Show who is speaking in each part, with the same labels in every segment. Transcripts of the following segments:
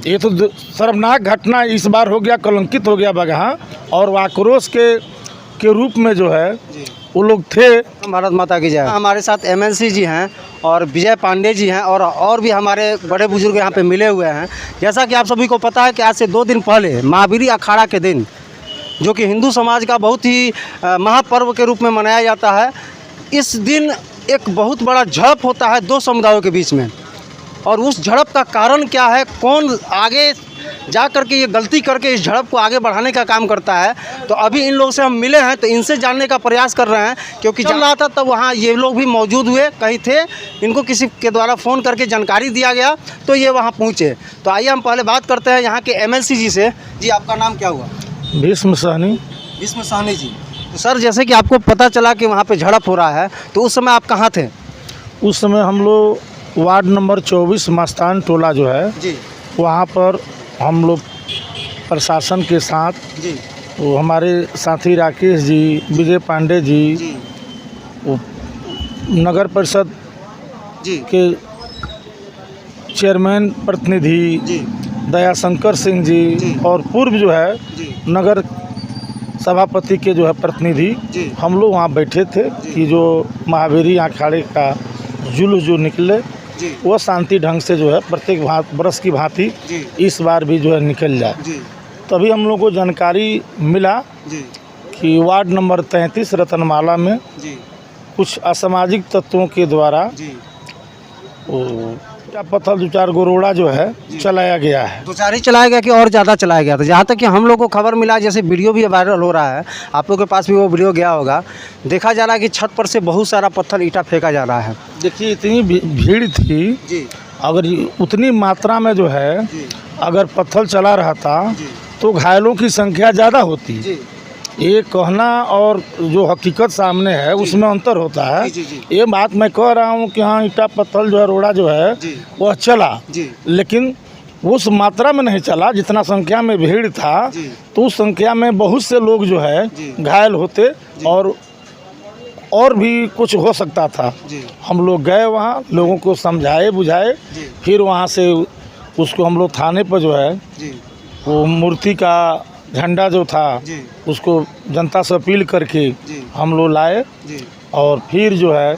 Speaker 1: ये तो शर्मनाक घटना इस बार हो गया, कलंकित हो गया बगहा। और आक्रोश के रूप में जो है वो लोग थे।
Speaker 2: भारत माता की जय। हमारे साथ एमएलसी जी हैं और विजय पांडे जी हैं और भी हमारे बड़े बुजुर्ग यहाँ पे मिले हुए हैं। जैसा कि आप सभी को पता है कि आज से 2 दिन पहले महावीरी अखाड़ा के दिन, जो कि हिंदू समाज का बहुत ही महापर्व के रूप में मनाया जाता है, इस दिन एक बहुत बड़ा झड़प होता है 2 समुदायों के बीच में। और उस झड़प का कारण क्या है, कौन आगे जा करके ये गलती करके इस झड़प को आगे बढ़ाने का काम करता है, तो अभी इन लोगों से हम मिले हैं, तो इनसे जानने का प्रयास कर रहे हैं। क्योंकि चल रहा था तब वहाँ ये लोग भी मौजूद हुए, कहीं थे, इनको किसी के द्वारा फ़ोन करके जानकारी दिया गया तो ये वहाँ पहुँचे। तो आइए हम पहले बात करते हैं यहाँ के एमएलसी जी से। जी, आपका नाम क्या हुआ?
Speaker 1: भीष्म सहनी।
Speaker 2: भीष्म सहनी जी। तो सर, जैसे कि आपको पता चला कि वहाँ पे झड़प हो रहा है, तो उस समय आप कहाँ थे?
Speaker 1: उस समय हम लोग वार्ड नंबर 24 मस्तान टोला जो है
Speaker 2: जी,
Speaker 1: वहाँ पर हम लोग प्रशासन के साथ,
Speaker 2: जी,
Speaker 1: वो हमारे साथी राकेश जी, विजय पांडे जी,
Speaker 2: जी,
Speaker 1: वो नगर परिषद
Speaker 2: जी,
Speaker 1: के चेयरमैन प्रतिनिधि
Speaker 2: जी,
Speaker 1: दयाशंकर सिंह
Speaker 2: जी।
Speaker 1: जी और पूर्व जो है
Speaker 2: जी,
Speaker 1: नगर सभापति के जो है प्रतिनिधि,
Speaker 2: जी,
Speaker 1: हम लोग वहाँ बैठे थे कि जो महावीरी अखाड़े का जुलूस जो निकले
Speaker 2: जी,
Speaker 1: वो शांति ढंग से जो है प्रत्येक बरस की भांति
Speaker 2: जी,
Speaker 1: इस बार भी जो है निकल जाए।
Speaker 2: जी,
Speaker 1: तभी हम लोग को जानकारी मिला
Speaker 2: जी,
Speaker 1: कि वार्ड नंबर 33 रतनमाला में
Speaker 2: जी,
Speaker 1: कुछ असामाजिक तत्वों के द्वारा
Speaker 2: जी,
Speaker 1: वो पत्थर 2-4 गोरोड़ा जो है चलाया गया है।
Speaker 2: 2-4 ही चलाया गया कि और ज़्यादा चलाया गया था? जहाँ तक कि हम लोग को खबर मिला, जैसे वीडियो भी वायरल हो रहा है, आप लोग के पास भी वो वीडियो गया होगा, देखा जा रहा है कि छत पर से बहुत सारा पत्थर ईंटा फेंका जा रहा है।
Speaker 1: देखिए इतनी भीड़ थी,
Speaker 2: जी,
Speaker 1: अगर उतनी मात्रा में जो है
Speaker 2: जी,
Speaker 1: अगर पत्थर चला रहा था
Speaker 2: जी,
Speaker 1: तो घायलों की संख्या ज़्यादा होती।
Speaker 2: जी,
Speaker 1: ये कहना और जो हकीकत सामने है उसमें अंतर होता है।
Speaker 2: जी, जी, जी।
Speaker 1: ये बात मैं कह रहा हूँ कि हाँ ईंटा पत्थर जो है रोड़ा जो है
Speaker 2: जी,
Speaker 1: वह चला,
Speaker 2: जी,
Speaker 1: लेकिन उस मात्रा में नहीं चला जितना संख्या में भीड़ था।
Speaker 2: जी,
Speaker 1: तो उस संख्या में बहुत से लोग जो है
Speaker 2: जी,
Speaker 1: घायल होते और भी कुछ हो सकता था।
Speaker 2: जी,
Speaker 1: हम लोग गए वहाँ, लोगों को समझाए बुझाए,
Speaker 2: जी,
Speaker 1: फिर वहाँ से उसको हम लोग थाने पर जो है
Speaker 2: जी,
Speaker 1: वो मूर्ति का झंडा जो था
Speaker 2: जी,
Speaker 1: उसको जनता से अपील करके
Speaker 2: जी,
Speaker 1: हम लोग लाए।
Speaker 2: जी।
Speaker 1: और फिर जो है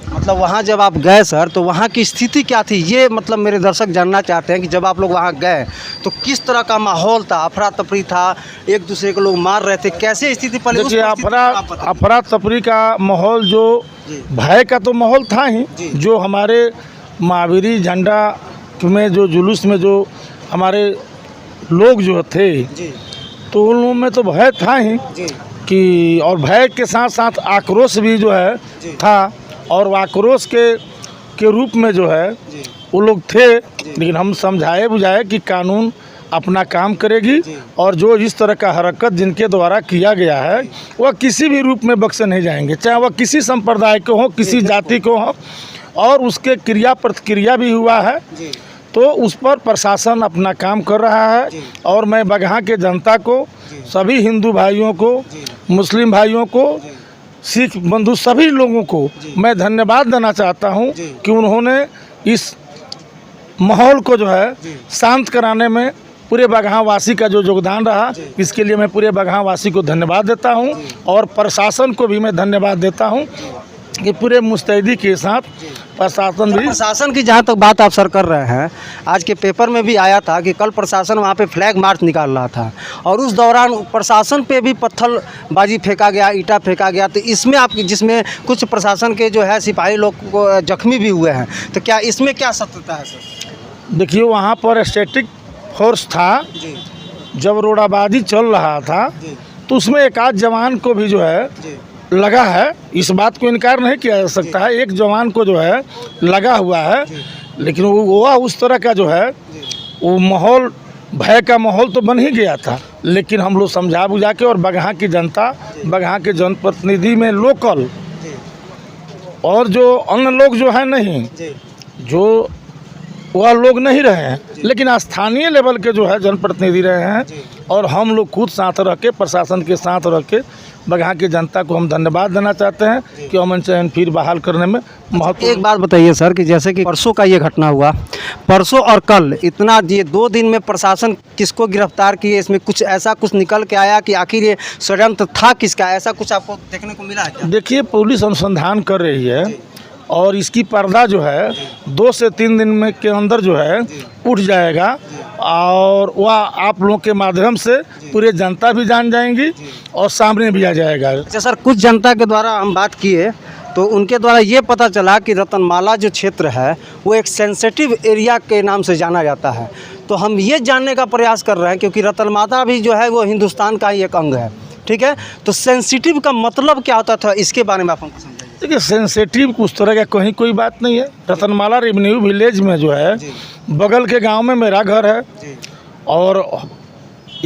Speaker 2: मतलब वहाँ जब आप गए सर, तो वहाँ की स्थिति क्या थी, ये मतलब मेरे दर्शक जानना चाहते हैं कि जब आप लोग वहाँ गए तो किस तरह का माहौल था? अफरा तफरी था, एक दूसरे को लोग मार रहे थे, कैसे स्थिति? पहले उस
Speaker 1: देखिए
Speaker 2: परिस्थिति का आप बताइए।
Speaker 1: अफरा तफरी का माहौल, जो
Speaker 2: जी,
Speaker 1: भय का तो माहौल था ही।
Speaker 2: जी।
Speaker 1: जो हमारे महावीरी झंडा में जो जुलूस में जो हमारे लोग जो थे,
Speaker 2: जी,
Speaker 1: तो उन लोगों में तो भय था ही
Speaker 2: जी,
Speaker 1: कि, और भय के साथ साथ आक्रोश भी जो है
Speaker 2: जी,
Speaker 1: था। और वो आक्रोश के रूप में जो है
Speaker 2: जी,
Speaker 1: वो लोग थे, लेकिन हम समझाए बुझाए कि कानून अपना काम करेगी
Speaker 2: जी।
Speaker 1: और जो इस तरह का हरकत जिनके द्वारा किया गया है वह किसी भी रूप में बख्शे नहीं जाएंगे, चाहे वह किसी संप्रदाय को हो, किसी जाति को हो। और उसके क्रिया प्रतिक्रिया भी हुआ है,
Speaker 2: जी,
Speaker 1: तो उस पर प्रशासन अपना काम कर रहा है।
Speaker 2: जी।
Speaker 1: और मैं बगहा के जनता को,
Speaker 2: जी।
Speaker 1: सभी हिंदू भाइयों को,
Speaker 2: जी,
Speaker 1: मुस्लिम भाइयों को,
Speaker 2: जी,
Speaker 1: सिख बंधु सभी लोगों को
Speaker 2: जी।
Speaker 1: मैं धन्यवाद देना चाहता हूं
Speaker 2: जी।
Speaker 1: कि उन्होंने इस माहौल को जो है
Speaker 2: जी।
Speaker 1: शांत कराने में पूरे बगहा वासी का जो योगदान रहा,
Speaker 2: जी।
Speaker 1: इसके लिए मैं पूरे बगहा वासी को धन्यवाद देता हूं।
Speaker 2: जी।
Speaker 1: और प्रशासन को भी मैं धन्यवाद देता हूं कि पूरे मुस्तैदी के साथ प्रशासन भी।
Speaker 2: प्रशासन की जहाँ तक बात आप सर कर रहे हैं, आज के पेपर में भी आया था कि कल प्रशासन वहाँ पे फ्लैग मार्च निकाल रहा था और उस दौरान प्रशासन पे भी पत्थरबाजी फेंका गया, ईंटा फेंका गया। तो इसमें आप, जिसमें कुछ प्रशासन के जो है सिपाही लोग को जख्मी भी हुए हैं, तो क्या इसमें क्या सत्यता है सर?
Speaker 1: देखिए वहाँ पर स्टैटिक फोर्स था,
Speaker 2: जी,
Speaker 1: जब रोडाबाजी चल रहा था
Speaker 2: जी,
Speaker 1: तो उसमें एक आध जवान को भी जो है
Speaker 2: जी,
Speaker 1: लगा है, इस बात को इनकार नहीं किया जा सकता है। एक जवान को जो है लगा हुआ है, लेकिन वो उस तरह का जो है
Speaker 2: जी,
Speaker 1: वो माहौल, भय का माहौल तो बन ही गया था। लेकिन हम लोग समझा बुझा के, और बगहा की जनता, बगहा के जनप्रतिनिधि में लोकल
Speaker 2: जी,
Speaker 1: और जो अन्य लोग जो है नहीं,
Speaker 2: जी,
Speaker 1: जो वह लोग नहीं रहे हैं, लेकिन स्थानीय लेवल के जो है जनप्रतिनिधि रहे हैं। और हम लोग खुद साथ रह के, प्रशासन के साथ रह के बगहा की जनता को हम धन्यवाद देना चाहते हैं कि अमन चैन फिर बहाल करने में महत्व।
Speaker 2: एक बात बताइए सर कि जैसे कि परसों का ये घटना हुआ, परसों और कल इतना ये 2 दिन में प्रशासन किसको गिरफ्तार किए, इसमें कुछ ऐसा कुछ निकल के आया कि आखिर ये षड्यंत्र था किसका, ऐसा कुछ आपको देखने को मिला है क्या?
Speaker 1: देखिए, पुलिस अनुसंधान कर रही है और इसकी पर्दा जो है 2 से 3 दिन में के अंदर जो है उठ जाएगा और वह आप लोगों के माध्यम से पूरे जनता भी जान जाएंगी और सामने भी आ जाएगा।
Speaker 2: अच्छा सर, कुछ जनता के द्वारा हम बात किए तो उनके द्वारा ये पता चला कि रतनमाला जो क्षेत्र है वो एक सेंसिटिव एरिया के नाम से जाना जाता है। तो हम ये जानने का प्रयास कर रहे हैं क्योंकि रतनमाला भी जो है वो हिंदुस्तान का ही एक अंग है, ठीक है। तो सेंसिटिव का मतलब क्या होता था, इसके बारे में आप हमको समझाइए।
Speaker 1: देखिए, सेंसिटिव कुछ तरह का कहीं कोई बात नहीं है। रतनमाला रेवेन्यू विलेज में जो है बगल के गांव में मेरा घर है और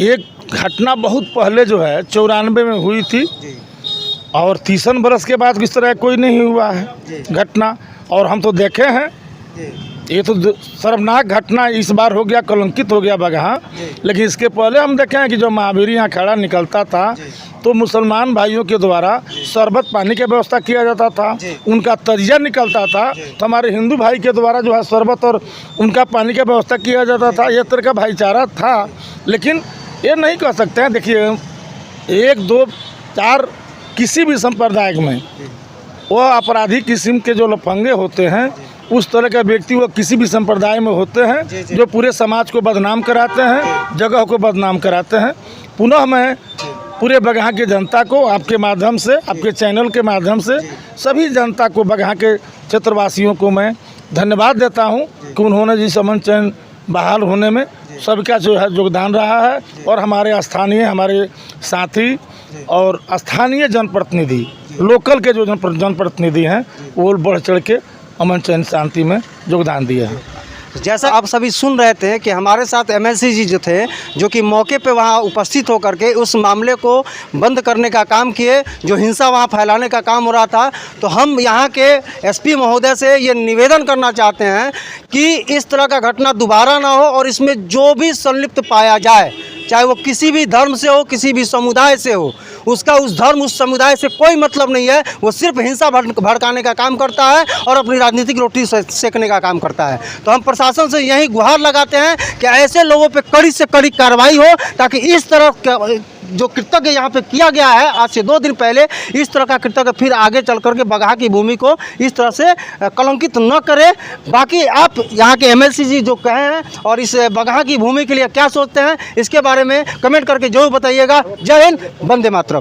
Speaker 1: एक घटना बहुत पहले जो है 94 में हुई थी और 30 बरस के बाद किस तरह कोई नहीं हुआ है घटना। और हम तो देखे हैं, ये तो शर्मनाक घटना इस बार हो गया, कलंकित हो गया बगहा। लेकिन इसके पहले हम देखे हैं कि जो महावीरी अखाड़ा निकलता था तो मुसलमान भाइयों के द्वारा शरबत पानी की व्यवस्था किया जाता था, उनका तजिया निकलता था तो हमारे हिंदू भाई के द्वारा जो है शरबत और उनका पानी की व्यवस्था किया जाता था। यह तरह का भाईचारा था। लेकिन ये नहीं कह सकते हैं, देखिए 1, 2, 4 किसी भी संप्रदाय में वह अपराधी किस्म के जो लफंगे होते हैं, उस तरह के व्यक्ति वो किसी भी संप्रदाय में होते हैं जो पूरे समाज को बदनाम कराते हैं, जगह को बदनाम कराते हैं। पुनः मैं पूरे बगहा की जनता को आपके माध्यम से, आपके चैनल के माध्यम से सभी जनता को, बगहा के क्षेत्रवासियों को मैं धन्यवाद देता हूं कि उन्होंने जिस अमन चैन बहाल होने में सबका जो है योगदान रहा है। और हमारे स्थानीय, हमारे साथी और स्थानीय जनप्रतिनिधि, लोकल के जो जनप्रतिनिधि हैं वो बढ़ चढ़ के अमन चैन शांति में योगदान दिया है।
Speaker 2: जैसा आप सभी सुन रहे थे कि हमारे साथ एमएलसी जी जो थे, जो कि मौके पे वहाँ उपस्थित होकर के उस मामले को बंद करने का काम किए, जो हिंसा वहाँ फैलाने का काम हो रहा था। तो हम यहाँ के एसपी महोदय से ये निवेदन करना चाहते हैं कि इस तरह का घटना दोबारा ना हो और इसमें जो भी संलिप्त पाया जाए, चाहे वो किसी भी धर्म से हो, किसी भी समुदाय से हो, उसका उस धर्म, उस समुदाय से कोई मतलब नहीं है। वो सिर्फ हिंसा भड़काने का काम करता है और अपनी राजनीतिक रोटी सेकने का काम करता है। तो हम प्रशासन से यही गुहार लगाते हैं कि ऐसे लोगों पे कड़ी से कड़ी कार्रवाई हो, ताकि इस तरह जो कृतज्ञ यहाँ पे किया गया है आज से 2 दिन पहले, इस तरह का कृतज्ञ फिर आगे चल करके बगहा की भूमि को इस तरह से कलंकित न करे। बाकी आप यहाँ के एमएलसी जी जो कहे हैं और इस बगहा की भूमि के लिए क्या सोचते हैं, इसके बारे में कमेंट करके जरूर बताइएगा। जय हिंद, वंदे मातरम।